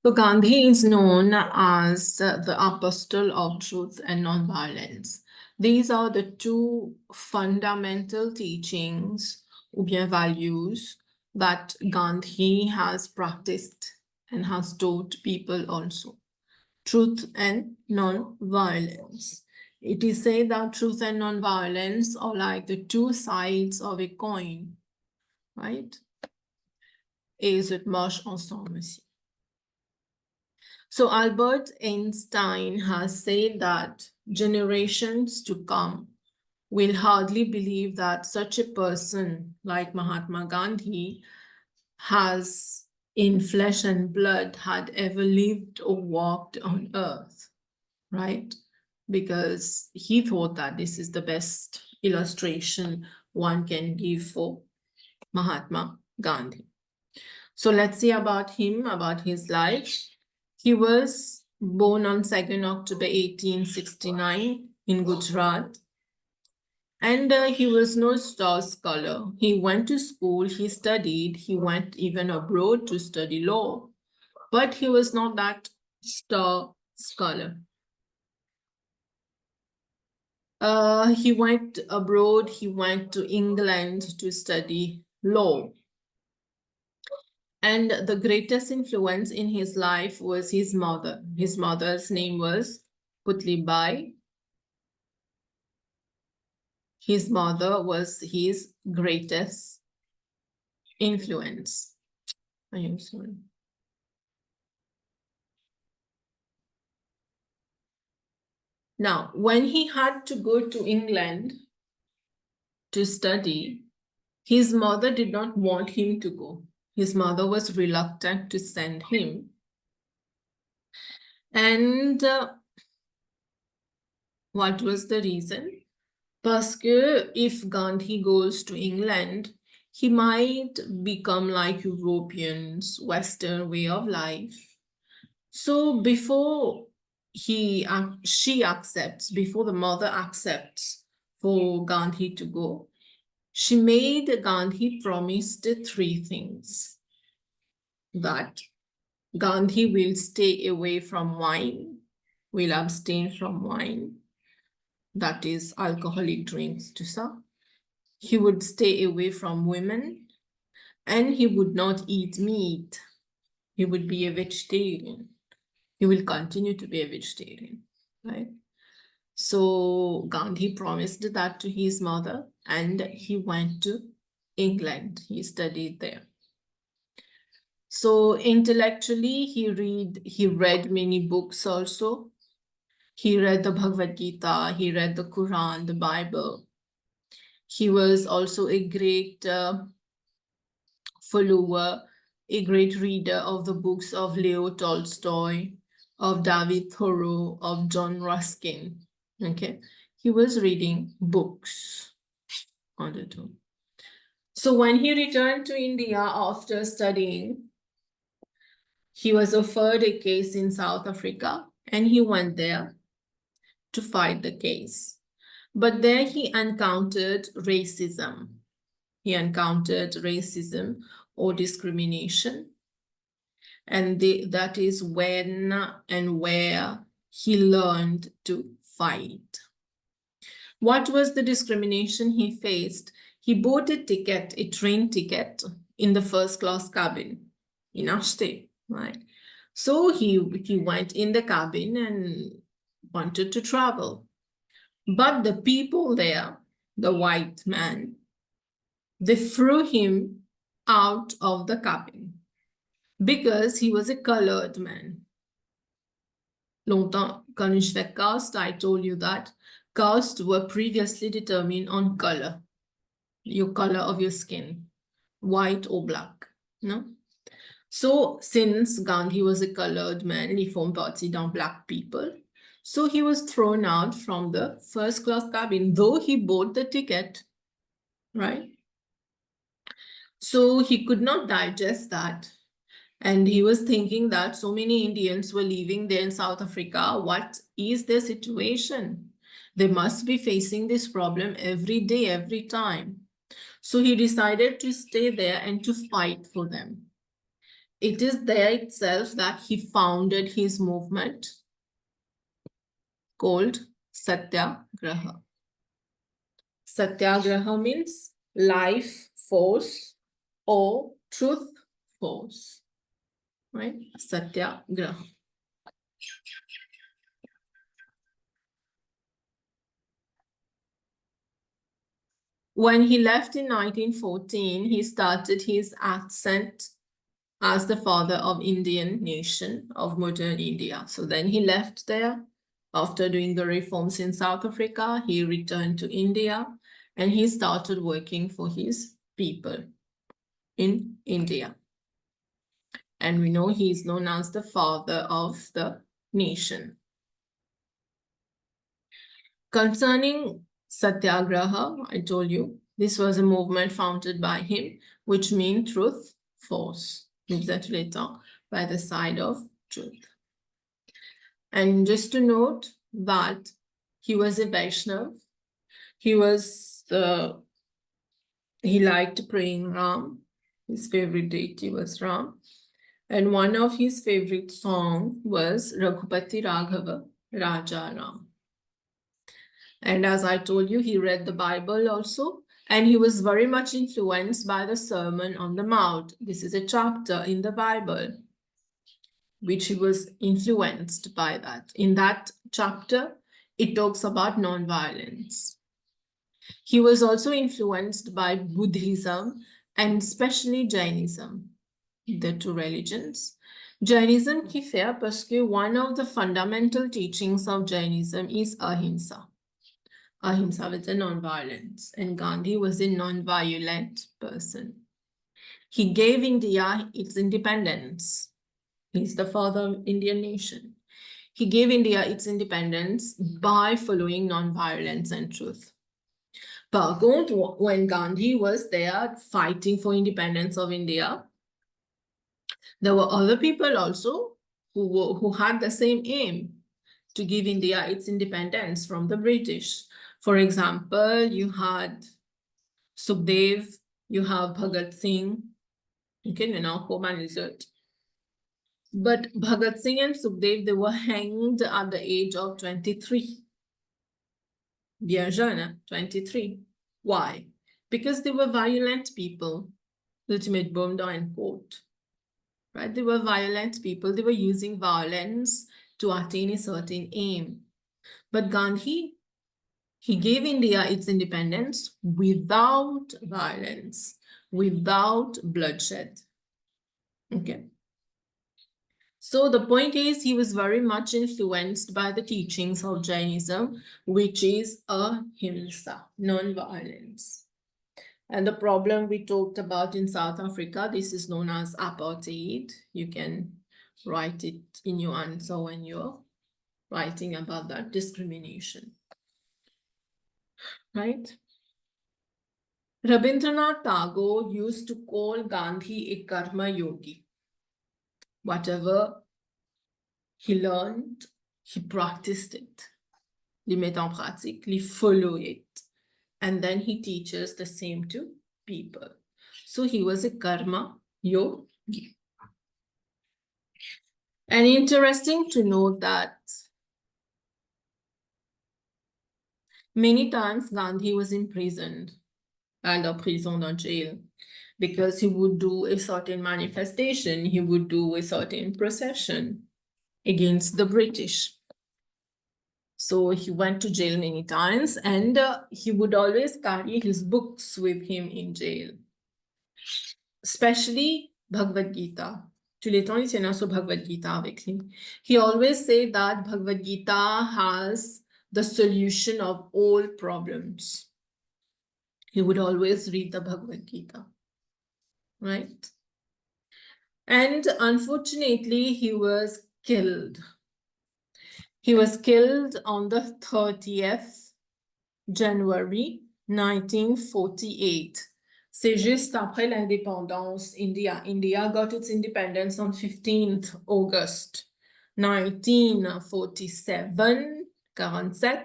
So Gandhi is known as the apostle of truth and nonviolence. These are the two fundamental teachings ou bien values that Gandhi has practiced and has taught people also. Truth and non-violence. It is said that truth and non-violence are like the two sides of a coin, right? Et ils marchent ensemble aussi. So Albert Einstein has said that generations to come will hardly believe that such a person like Mahatma Gandhi has in flesh and blood had ever lived or walked on earth, right? Because he thought that this is the best illustration one can give for Mahatma Gandhi. So let's see about him, about his life. He was born on 2nd October 1869 in Gujarat. And he was no star scholar. He went to school, he studied, he went even abroad to study law. But he was not that star scholar. He went abroad, he went to England to study law. And the greatest influence in his life was his mother. His mother's name was Putlibai. His mother was his greatest influence. I am sorry. Now, when he had to go to England to study, his mother did not want him to go. His mother was reluctant to send him. And what was the reason? Parce que if Gandhi goes to England, he might become like Europeans, Western way of life. So before she accepts, before the mother accepts for Gandhi to go, she made Gandhi promised three things. That Gandhi will stay away from wine, will abstain from wine, that is alcoholic drinks to some. He would stay away from women, and he would not eat meat. He would be a vegetarian. He will continue to be a vegetarian, right? So Gandhi promised that to his mother, and he went to England. He studied there. So intellectually, he read many books also. He read the Bhagavad Gita, he read the Quran, the Bible. He was also a great follower, a great reader of the books of Leo Tolstoy, of David Thoreau, of John Ruskin. Okay, he was reading books on the two. So when he returned to India after studying, he was offered a case in South Africa, and he went there to fight the case. But there he encountered racism. He encountered racism or discrimination. And that is when and where he learned to fight. What was the discrimination he faced? He bought a ticket, a train ticket, in the first class cabin in Ashte, right? So he went in the cabin and wanted to travel. But the people there, the white man, they threw him out of the cabin because he was a colored man. Longtemps, quand je fais caste, I told you that castes were previously determined on color, your color of your skin, white or black, no? So since Gandhi was a colored man, he formed partie dans black people. So he was thrown out from the first class cabin, though he bought the ticket, right? So he could not digest that. And he was thinking that so many Indians were living there in South Africa. What is their situation? They must be facing this problem every day, every time. So he decided to stay there and to fight for them. It is there itself that he founded his movement called Satyagraha. Satyagraha means life force or truth force, right? Satyagraha. When he left in 1914, he started his ascent as the father of Indian nation, of modern India. So then he left there. After doing the reforms in South Africa, he returned to India and he started working for his people in India. And we know he is known as the father of the nation. Concerning Satyagraha, I told you, this was a movement founded by him, which means truth, force. By the side of truth. And just to note that he was a Vaishnav. He liked praying Ram. His favorite deity was Ram. And one of his favorite songs was Raghupati Raghava, Raja Ram. And as I told you, he read the Bible also. And he was very much influenced by the Sermon on the Mount. This is a chapter in the Bible, which he was influenced by that. In that chapter, it talks about non-violence. He was also influenced by Buddhism and especially Jainism, the two religions. Jainism qui fait parce que one of the fundamental teachings of Jainism is ahimsa. Ahimsa was a non-violence, and Gandhi was a non-violent person. He gave India its independence. He's the father of Indian nation. He gave India its independence by following non-violence and truth. Par contre, when Gandhi was there fighting for independence of India, there were other people also who had the same aim to give India its independence from the British. For example, you had Sukhdev, you have Bhagat Singh, okay, you know, Homan Lizard. But Bhagat Singh and Sukhdev, they were hanged at the age of 23. Bien jeune, 23. Why? Because they were violent people. Ultimate bomb down quote. Right? They were violent people. They were using violence to attain a certain aim. But Gandhi, he gave India its independence without violence, without bloodshed. Okay. So the point is, he was very much influenced by the teachings of Jainism, which is ahimsa, non-violence. And the problem we talked about in South Africa, this is known as apartheid. You can write it in your answer when you're writing about that discrimination. Right? Rabindranath Tagore used to call Gandhi a karma yogi. Whatever he learned, he practiced it. He met en pratique, he follow it. And then he teaches the same to people. So he was a karma yogi. And interesting to note that many times Gandhi was imprisoned under prison or jail because he would do a certain manifestation, he would do a certain procession against the British. So he went to jail many times and he would always carry his books with him in jail. Especially Bhagavad Gita. Tous les temps, il tient sur Bhagavad Gita avec lui. He always say that Bhagavad Gita has the solution of all problems. He would always read the Bhagavad Gita. Right? And unfortunately, he was killed. He was killed on the 30th January 1948. C'est juste après l'indépendance. India got its independence on 15th August 1947, 47.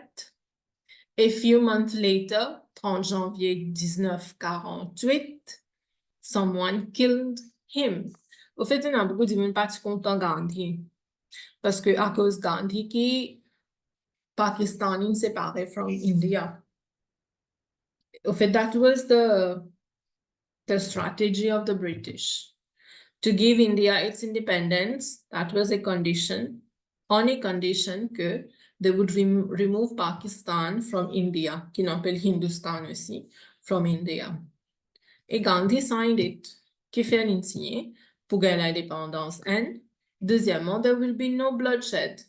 A few months later, 30 janvier 1948, someone killed him. Au fait, il y a beaucoup de gens pas content Gandhi. Parce que à cause Gandhi, qui Pakistani séparé from India. Au fait, that was the strategy of the British. To give India its independence, that was a condition, on a condition que they would remove Pakistan from India, qui n'appelle Hindustan aussi, from India. Et Gandhi signed it, qui fait signé pour gagner l'indépendance. And deuxièmement, there will be no bloodshed.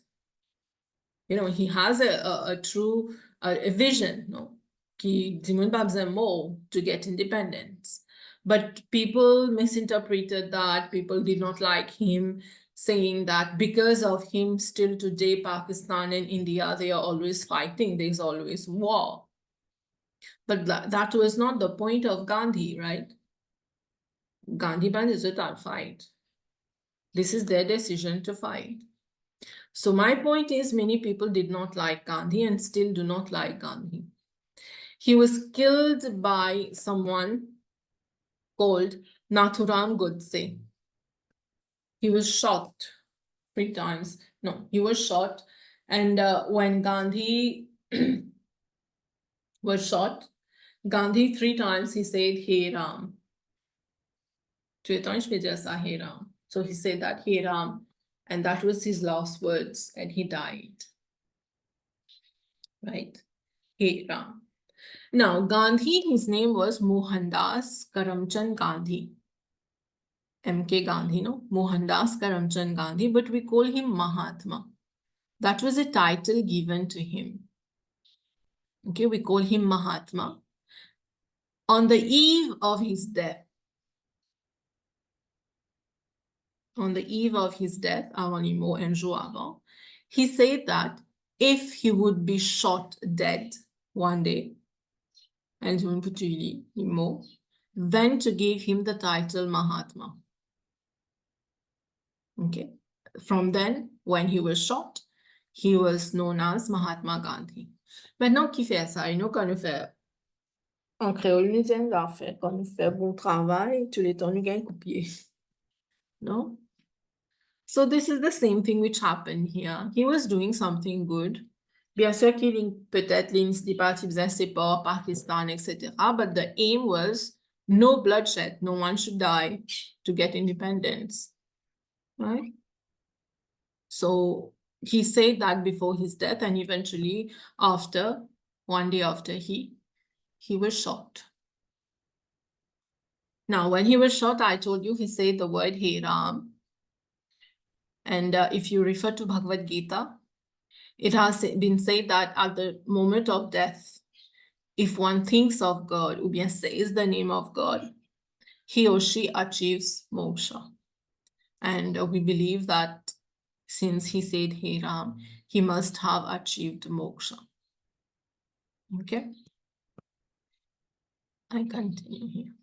You know, he has a true a vision, no? Qui dit pas besoin more to get independence. But people misinterpreted that. People did not like him, saying that because of him, still today, Pakistan and India, they are always fighting. There's always war. But that was not the point of Gandhi, right? Gandhi ban is a fight. This is their decision to fight. So my point is, many people did not like Gandhi and still do not like Gandhi. He was killed by someone called Nathuram Godse. He was shot 3 times. No, he was shot. And when Gandhi was shot, Gandhi 3 times he said, Hey Ram. Hey Ram. So he said that, Hey Ram. And that was his last words, and he died. Right? Hey Ram. Now, Gandhi, his name was Mohandas Karamchand Gandhi. MK Gandhi, no? Mohandas Karamchand Gandhi, but we call him Mahatma. That was a title given to him. Okay, we call him Mahatma. On the eve of his death, he said that if he would be shot dead one day, and then to give him the title Mahatma. Okay. From then, when he was shot, he was known as Mahatma Gandhi. Maintenant, qui fait ça? Nous, quand nous faisons en créole, nous disons l'affaire. Quand nous faisons bon travail, tous les temps, nous gagnons copier. No? So this is the same thing which happened here. He was doing something good. Bien sûr qu'il peut-être les partis besoin sépare Pakistan, etc. But the aim was no bloodshed. No one should die to get independence. Right? So he said that before his death, and eventually after, one day after, he was shot. Now, when he was shot, I told you he said the word Hey Ram. And if you refer to Bhagavad Gita, it has been said that at the moment of death, if one thinks of God, or bien says the name of God, he or she achieves moksha. And we believe that since he said Hey Ram, he must have achieved moksha. Okay? I continue here.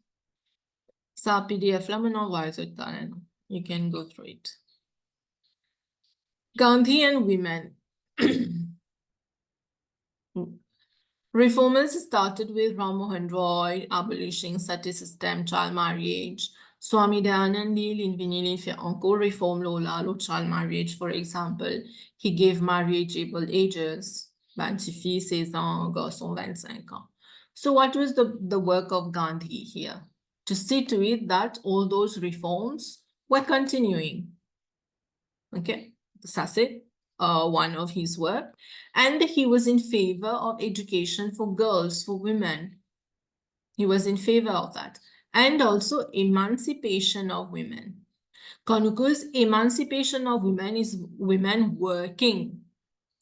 Sa PDF la m'envoie ce talent. You can go through it. Gandhi and women. Reformers started with Ram Mohan Roy, abolishing sati system, child marriage. Swami Dayanand Li fait encore réforme lo child marriage. For example, he gave marriageable ages. 26 filles, 16 ans, garçon, 25 ans. So what was the work of Gandhi here? To see to it that all those reforms were continuing. Okay, ça c'est one of his work. And he was in favor of education for girls, for women. He was in favor of that. And also emancipation of women. Because emancipation of women is women working,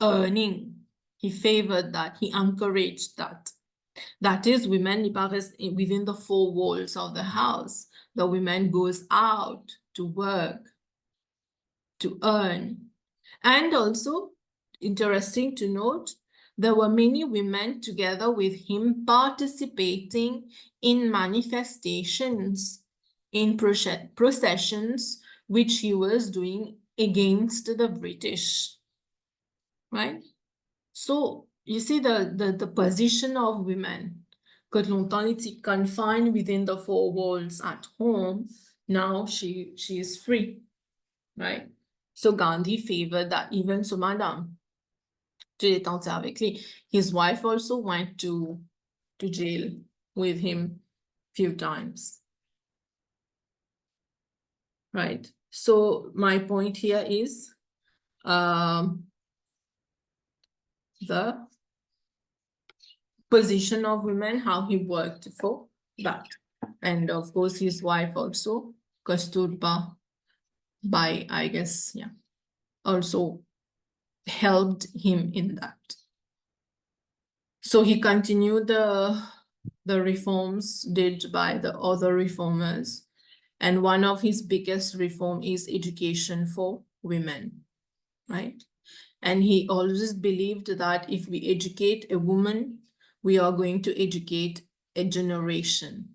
earning. He favored that. He encouraged that. That is, women within the 4 walls of the house. The women goes out to work, to earn. And also, interesting to note, there were many women together with him participating in manifestations, in processions, which he was doing against the British, right? So, you see the position of women, que longtemps était confined within the 4 walls at home, Now she is free, right? So Gandhi favored that. Even so, madame, tu es tenté avec lui. His wife also went to jail with him few times, right? So my point here is the position of women, how he worked for that. And of course, his wife also, Kasturba, by, I guess, yeah, also helped him in that. So he continued the reforms did by the other reformers. And one of his biggest reform is education for women, right? And he always believed that if we educate a woman, we are going to educate a generation.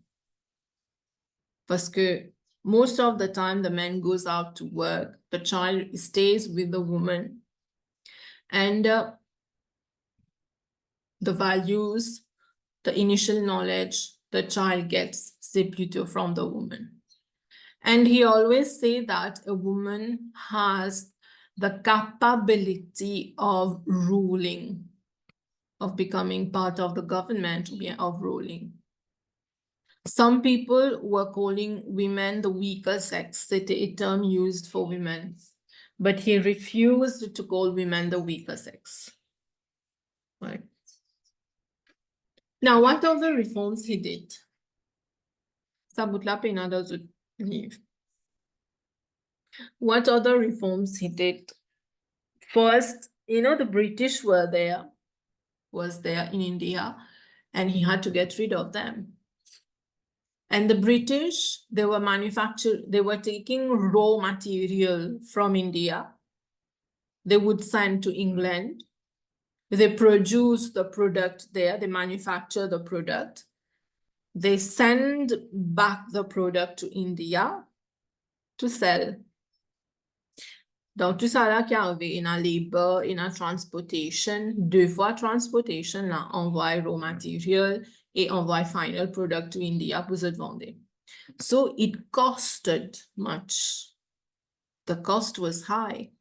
Parce que most of the time the man goes out to work, the child stays with the woman, and the values, the initial knowledge the child gets, c'est plutôt from the woman. And he always say that a woman has the capability of ruling, of becoming part of the government, of ruling. Some people were calling women the weaker sex, c'était a term used for women, but he refused to call women the weaker sex. Right. Now, what other reforms he did? Ça bout la pena dans le livre. What other reforms he did? First, the British was there in India, and he had to get rid of them. And the British, they were taking raw material from India. They would send to England. They produce the product there, they manufacture the product. They send back the product to India to sell. Donc, tout ça là qui arrive in a labor, in a transportation, deux fois transportation, là, envoie raw material et envoie final product to India pour se vendre. So it costed much. The cost was high.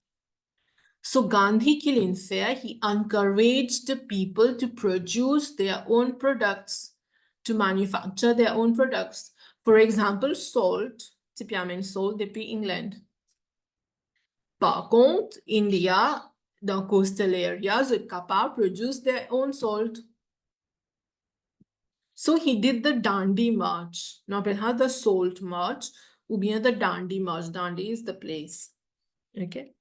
So Gandhi Killing Fair, he encouraged the people to produce their own products, to manufacture their own products. For example, salt, typiquement salt depuis England. Par contre, India, dans coastal areas, are capable to produce their own salt. So he did the Dandi March. Now, we have the Salt March, ou bien the Dandi March. Dandi is the place. Okay.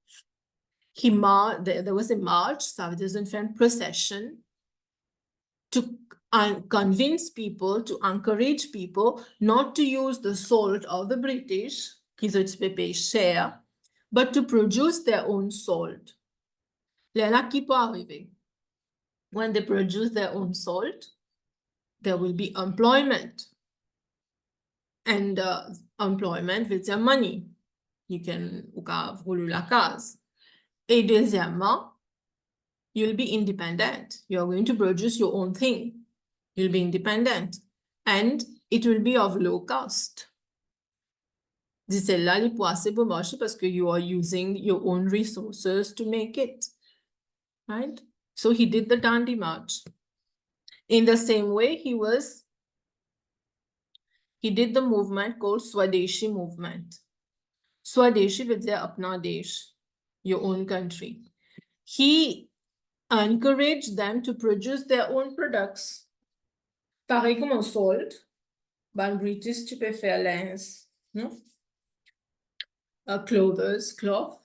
There was a march, savages and friend procession, to convince people, to encourage people not to use the salt of the British, qu'ils ont payé cher, but to produce their own salt. Là, qui peut arriver? When they produce their own salt, there will be employment. And employment with your money. You can rouler la case. Et deuxièmement, you'll be independent. You're going to produce your own thing. You'll be independent. And it will be of low cost. Dis celle-là, les pour assez pour marcher parce que you are using your own resources to make it. Right? So he did the Dandi March. In the same way, he did the movement called Swadeshi movement. Swadeshi veut dire apna desh, your own country. He encouraged them to produce their own products. Pareil comme en salt, ben British tu peux faire lens, no? Cloth.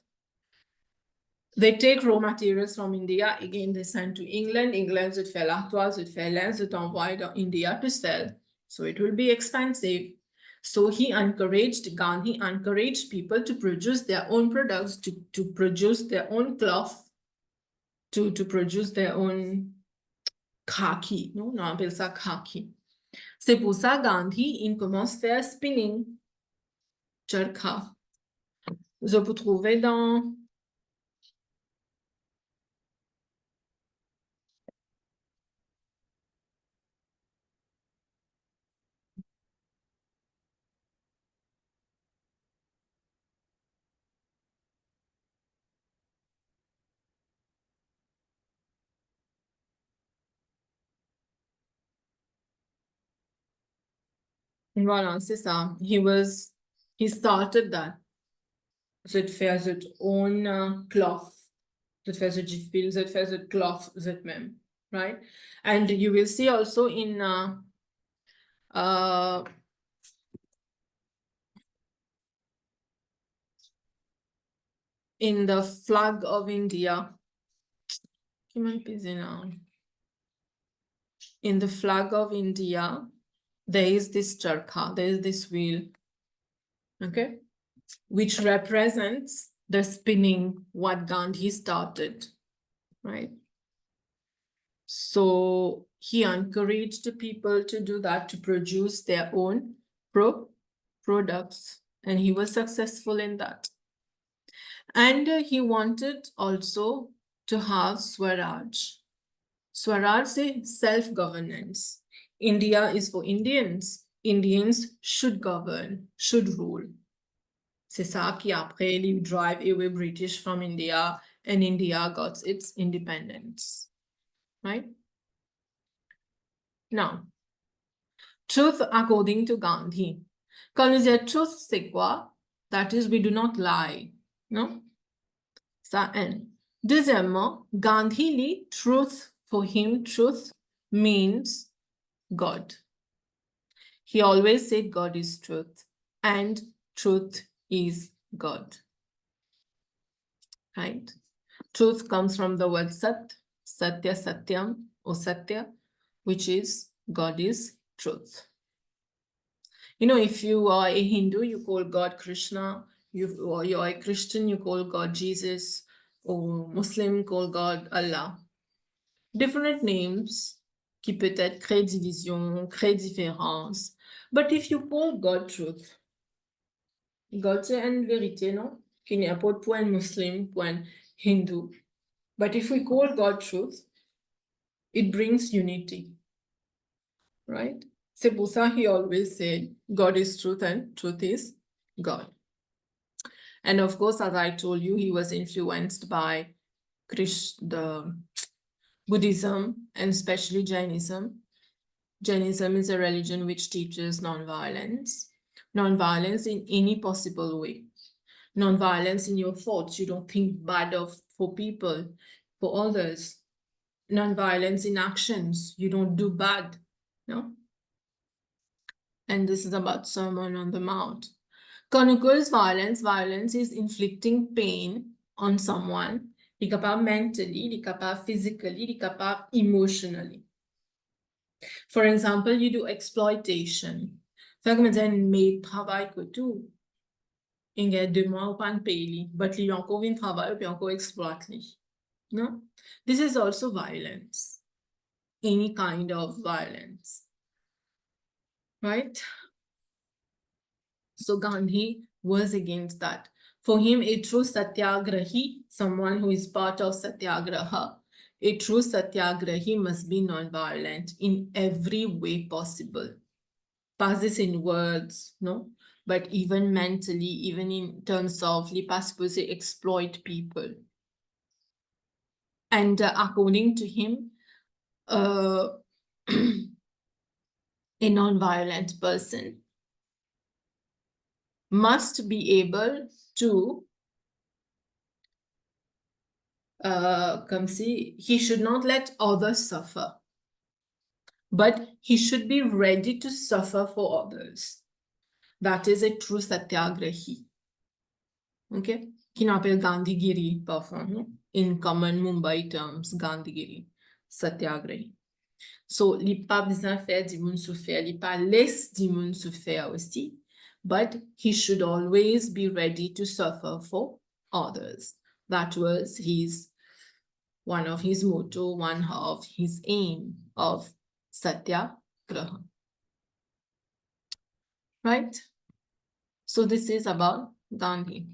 They take raw materials from India, again they send to England. England would fait la toile, would fait lens, would envoy to India to sell. So it will be expensive. So Gandhi encouraged people to produce their own products, to produce their own cloth, to produce their own khaki. Non, on appelle ça khaki. C'est pour ça Gandhi, il commence à faire spinning. Charkha. Je peux trouver dans Voilà, c'est ça. He started that. Zit fait zit own cloth. Zit fait zit gifil, zit fait zit cloth, zit mem. Right? And you will see also uh, in the flag of India. In the flag of India, there is this charkha, there is this wheel, okay, which represents the spinning, what Gandhi started, right? So he encouraged people to do that, to produce their own products, and he was successful in that. And he wanted also to have Swaraj. Swaraj is self-governance. India is for Indians. Indians should govern, should rule. C'est ça qui après lui drive away British from India, and India got its independence, right? Now, truth according to Gandhi. Quand on dit truth, c'est quoi? That is, we do not lie, non? Ça, N. Deuxièmement, Gandhi lit truth. For him, truth means God. He always said God is truth, and truth is God. Right? Truth comes from the word Sat, Satya, Satyam, or Satya, which is God is truth. You know, if you are a Hindu, you call God Krishna. Or you're a Christian, you call God Jesus. Or Muslim, call God Allah. Different names qui peut-être créent division, créent différence. But if you call God truth, God c'est une vérité, non? Qu'il n'y a pas pour un Muslim, pour un Hindu. But if we call God truth, it brings unity, right? C'est pour ça he always said, God is truth and truth is God. And of course, as I told you, he was influenced by the Buddhism and especially Jainism. Jainism is a religion which teaches nonviolence. Nonviolence in any possible way. Nonviolence in your thoughts. You don't think bad for people, for others. Nonviolence in actions. You don't do bad. No? And this is about Sermon on the Mount. Conquers violence. Violence is inflicting pain on someone. Il est capable mentally, il est capable physically, il est capable emotionally. For example, you do exploitation. Fait que me dit, mais travail que tout. Il y a 2 mois ou pas de paye, but il y a encore un travail puis encore exploite li. No? This is also violence. Any kind of violence. Right? So Gandhi was against that. For him, a true satyagrahi, someone who is part of satyagraha, a true satyagrahi must be non-violent in every way possible. Pas this in words, no? But even mentally, even in terms of, li pas supposé exploit people. And according to him, a non-violent person must be able to come see, he should not let others suffer, but he should be ready to suffer for others. That is a true satyagrahi. Okay? Qui n'appelle Gandhigiri parfois, no? In common Mumbai terms, Gandhigiri, satyagrahi. So, li pa besoin faire di moun souffrir, li pa laisse di moun souffrir aussi, but he should always be ready to suffer for others. That was one of his motto, one of his aim of satyagraha. Right? So this is about Gandhi.